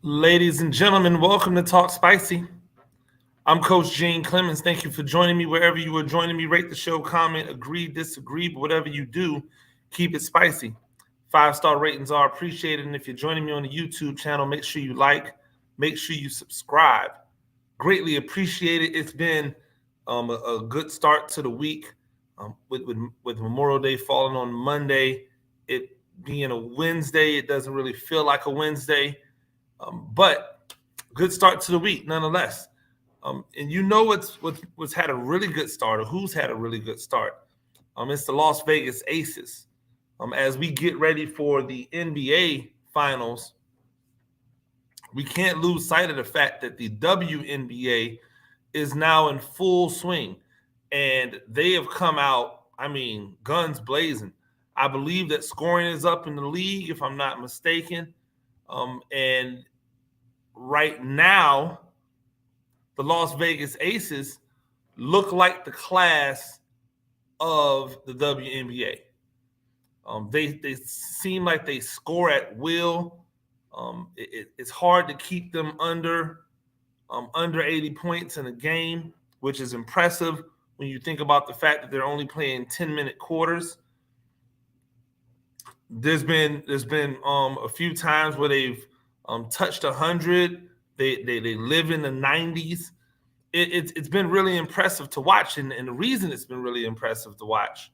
Ladies and gentlemen, welcome to Talk Spicy. I'm Coach Gene Clemens. Thank you for joining me wherever you are joining me. Rate the show, comment, agree, disagree, but whatever you do, keep it spicy. 5-star ratings are appreciated. And if you're joining me on the YouTube channel, make sure you like, make sure you subscribe. Greatly appreciate it. It's been a good start to the week with Memorial Day falling on Monday. It being a Wednesday, it doesn't really feel like a Wednesday. But good start to the week nonetheless. And you know what's had a really good start, or who's had a really good start. It's the Las Vegas Aces. As we get ready for the NBA finals, we can't lose sight of the fact that the WNBA is now in full swing. And they have come out, guns blazing. I believe that scoring is up in the league, if I'm not mistaken. And right now, the Las Vegas Aces look like the class of the WNBA. They seem like they score at will. It's hard to keep them under 80 points in a game, which is impressive when you think about the fact that they're only playing 10-minute quarters. There's been a few times where they've touched 100. They live in the 90s. It's been really impressive to watch, and the reason it's been really impressive to watch,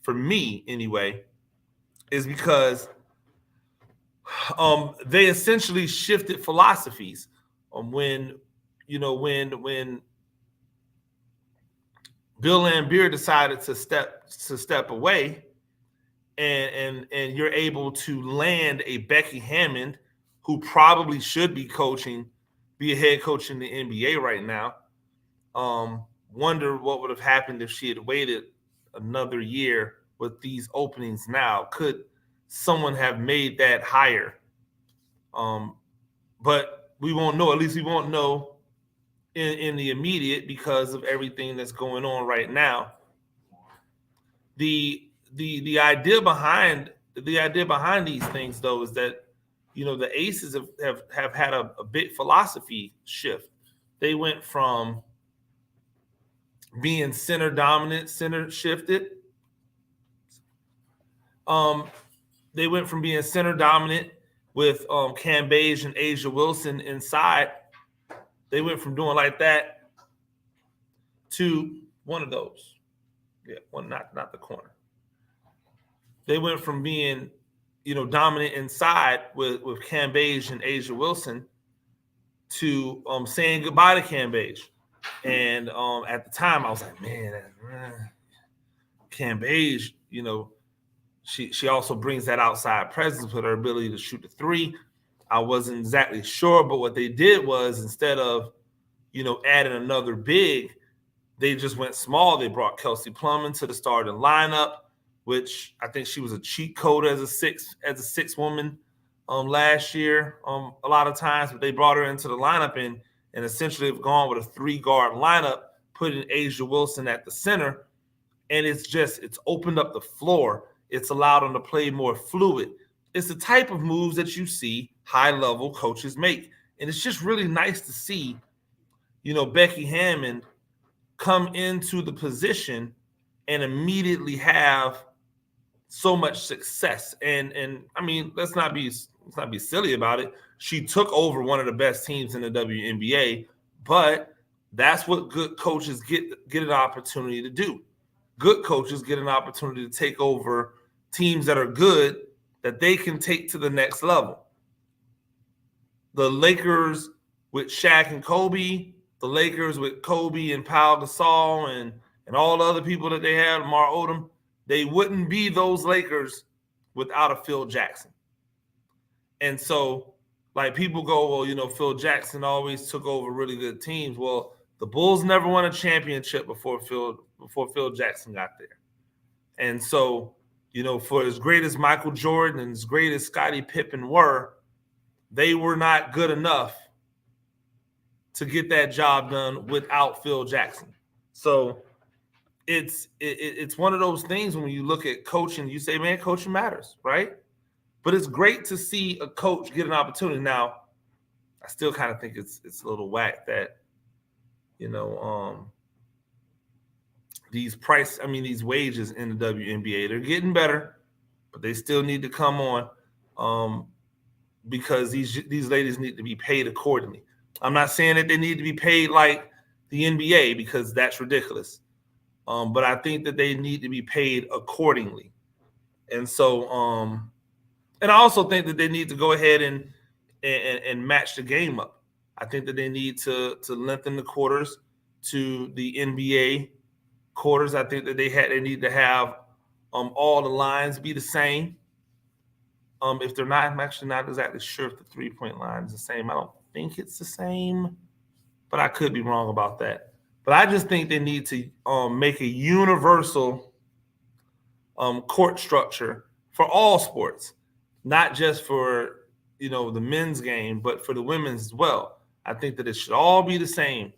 for me anyway, is because they essentially shifted philosophies. When Bill Laimbeer decided to step away, and you're able to land a Becky Hammond, who probably should be a head coach in the NBA right now. Wonder what would have happened if she had waited another year with these openings now. Could someone have made that higher? But we won't know. At least we won't know in the immediate because of everything that's going on right now. The idea behind these things, though, is that the Aces have had a big philosophy shift. They went from being center dominant, center shifted. They went from being center dominant with Cambage and Asia Wilson inside. They went from doing like that to one of those. Yeah, one, not the corner. They went from being, dominant inside with Cambage and Asia Wilson to saying goodbye to Cambage. And at the time, I was like, man, Cambage, she also brings that outside presence with her ability to shoot the three. I wasn't exactly sure, but what they did was, instead of, adding another big, they just went small. They brought Kelsey Plum into the starting lineup, which I think she was a cheat code as a six woman last year a lot of times, but they brought her into the lineup and essentially have gone with a 3-guard lineup, putting Asia Wilson at the center, and it's opened up the floor. It's allowed them to play more fluid. It's the type of moves that you see high-level coaches make, and it's just really nice to see, Becky Hammond come into the position and immediately have so much success. And I mean, let's not be silly about it. She took over one of the best teams in the WNBA, but that's what good coaches get an opportunity to do. Good coaches get an opportunity to take over teams that are good, that they can take to the next level. The Lakers with Shaq and Kobe, the Lakers with Kobe and Pau Gasol and all the other people that they had, Lamar Odom, they wouldn't be those Lakers without a Phil Jackson. And so, like, people go, well, Phil Jackson always took over really good teams. Well, the Bulls never won a championship before Phil Jackson got there. And so, for as great as Michael Jordan and as great as Scottie Pippen were, they were not good enough to get that job done without Phil Jackson. So it's one of those things when you look at coaching, you say, man, coaching matters, right? But it's great to see a coach get an opportunity. Now, still kind of think it's a little whack that, these wages in the WNBA, they're getting better, but they still need to come on, because these ladies need to be paid accordingly. I'm not saying that they need to be paid like the NBA, because that's ridiculous. But I think that they need to be paid accordingly. And so, and I also think that they need to go ahead and match the game up. I think that they need to lengthen the quarters to the NBA quarters. I think that they need to have all the lines be the same. If they're not, I'm actually not exactly sure if the 3-point line is the same. I don't think it's the same, but I could be wrong about that. But I just think they need to make a universal court structure for all sports, not just for the men's game, but for the women's as well. I think that it should all be the same,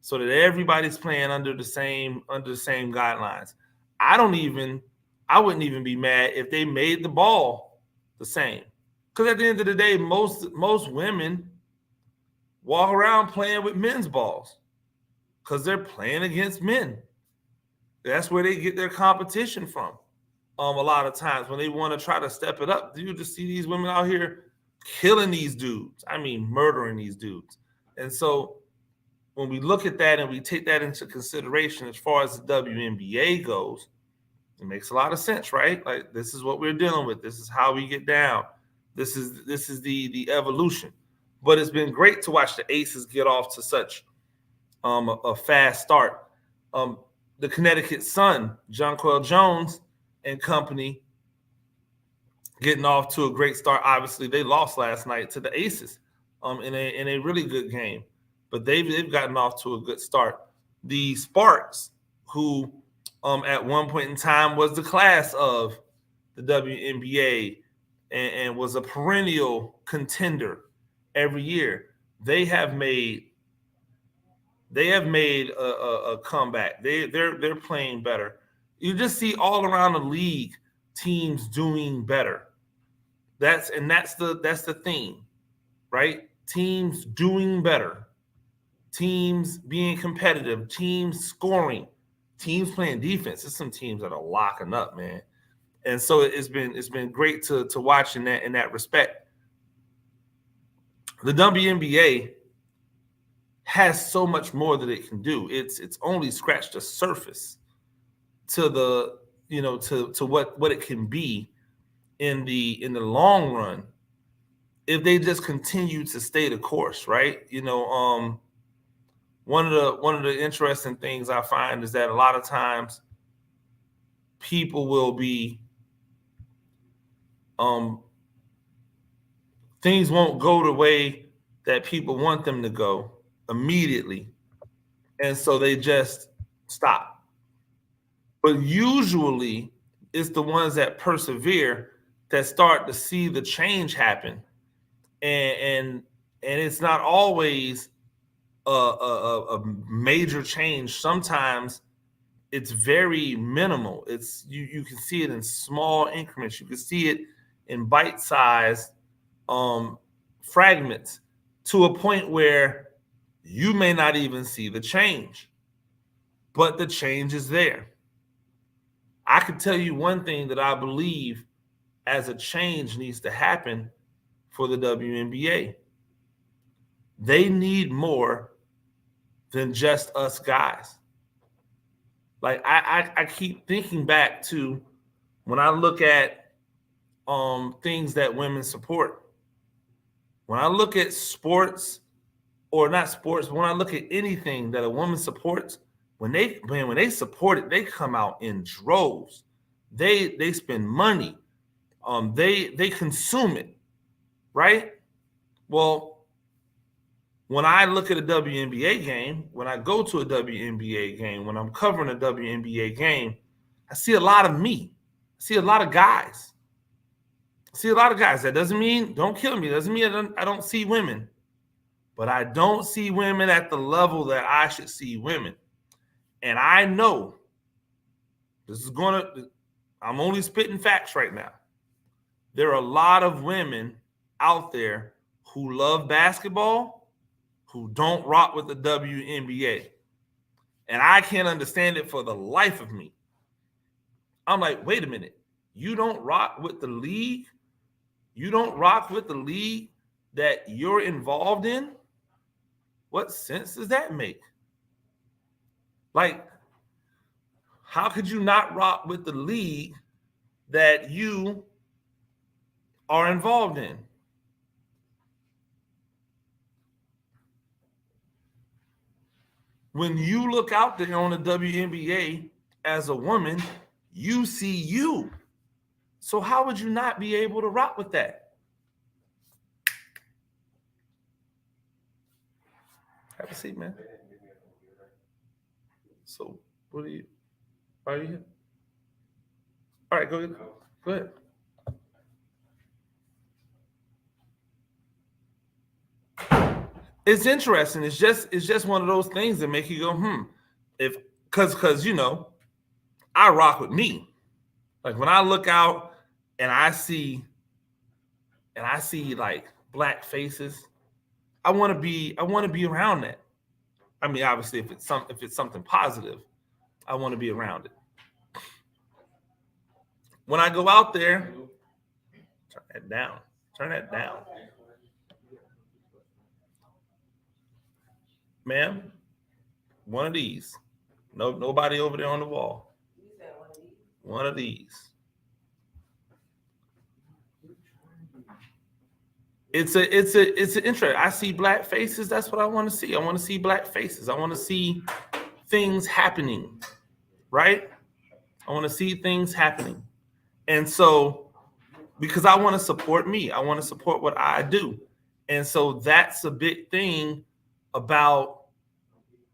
so that everybody's playing under the same guidelines. I wouldn't even be mad if they made the ball the same, because at the end of the day, most women walk around playing with men's balls because they're playing against men. That's where they get their competition from. A lot of times when they want to try to step it up, you just see these women out here killing these dudes. I mean, murdering these dudes. And so when we look at that and we take that into consideration as far as the WNBA goes, it makes a lot of sense, right? Like, this is what we're dealing with. This is how we get down. This is the evolution. But it's been great to watch the Aces get off to such a fast start. The Connecticut Sun, Jonquel Jones and company, getting off to a great start. Obviously, they lost last night to the Aces in a really good game, but they've gotten off to a good start. The Sparks, who at one point in time was the class of the WNBA and was a perennial contender every year, they have made a comeback. They're playing better. You just see all around the league teams doing better. That's the theme, right? Teams doing better, teams being competitive, teams scoring, teams playing defense. There's some teams that are locking up, man. And so it's been great to watch in that respect. The WNBA has so much more that it can do. It's only scratched the surface to the to what it can be in the long run if they just continue to stay the course, right? One of the interesting things I find is that a lot of times people will be things won't go the way that people want them to go immediately, and so they just stop. But usually it's the ones that persevere that start to see the change happen, and it's not always a major change. Sometimes it's very minimal. It's you can see it in small increments. You can see it in bite-sized fragments, to a point where you may not even see the change, but the change is there. I can tell you one thing that I believe as a change needs to happen for the WNBA. They need more than just us guys. Like, I keep thinking back to when I look at things that women support. When I look at sports, or not sports, but when I look at anything that a woman supports, when they support it, they come out in droves. They spend money. They consume it, right? Well, when I look at a WNBA game, when I go to a WNBA game, when I'm covering a WNBA game, I see a lot of me. I see a lot of guys. That doesn't mean, don't kill me. Doesn't mean I don't see women. But I don't see women at the level that I should see women. And I know I'm only spitting facts right now. There are a lot of women out there who love basketball who don't rock with the WNBA. And I can't understand it for the life of me. I'm like, wait a minute. You don't rock with the league? You don't rock with the league that you're involved in? What sense does that make? Like, how could you not rock with the league that you are involved in? When you look out there on the WNBA as a woman, you see you. So how would you not be able to rock with that? Have a seat, man. So what are you here? All right, go ahead. It's interesting. It's just one of those things that make you go, because I rock with me. Like when I look out and I see like black faces, I want to be around that. I mean, obviously, if it's something positive, I want to be around it. When I go out there, turn that down. Ma'am, one of these. No, nobody over there on the wall. One of these. It's an interest. I see black faces. That's what I want to see. I want to see black faces. I want to see things happening, right? I want to see things happening. And so, because I want to support me, I want to support what I do. And so that's a big thing about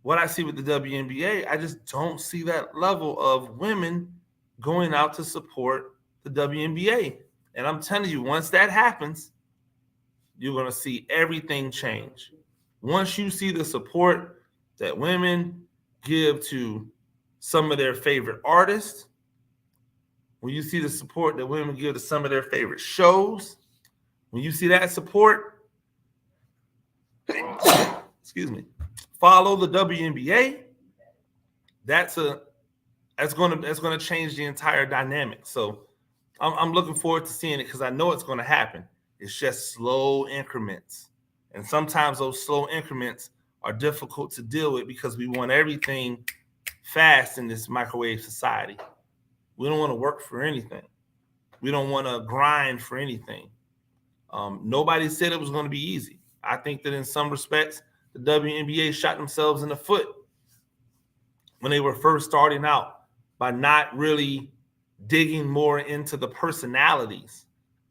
what I see with the WNBA. I just don't see that level of women going out to support the WNBA. And I'm telling you, once that happens, you're going to see everything change. Once you see the support that women give to some of their favorite artists, when you see the support that women give to some of their favorite shows, when you see that support, excuse me, follow the WNBA, that's going to change the entire dynamic. So I'm looking forward to seeing it because I know it's going to happen. It's just slow increments. And sometimes those slow increments are difficult to deal with because we want everything fast in this microwave society. We don't want to work for anything. We don't want to grind for anything. Nobody said it was going to be easy. I think that in some respects, the WNBA shot themselves in the foot when they were first starting out by not really digging more into the personalities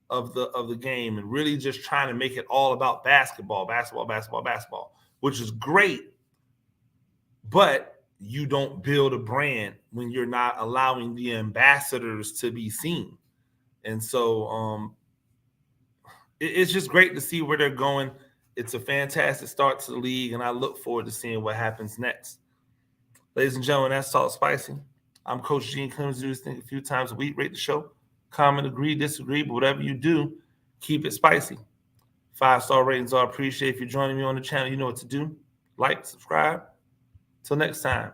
of the game and really just trying to make it all about basketball, which is great. But you don't build a brand when you're not allowing the ambassadors to be seen. And so it's just great to see where they're going. It's a fantastic start to the league, and I look forward to seeing what happens next. Ladies and gentlemen, that's Salt Spicy. I'm Coach Gene Clemens. Do this thing a few times a week. Rate the show. Comment, agree, disagree, but whatever you do, keep it spicy. 5-star ratings are appreciated. If you're joining me on the channel, you know what to do. Like, subscribe. Till next time.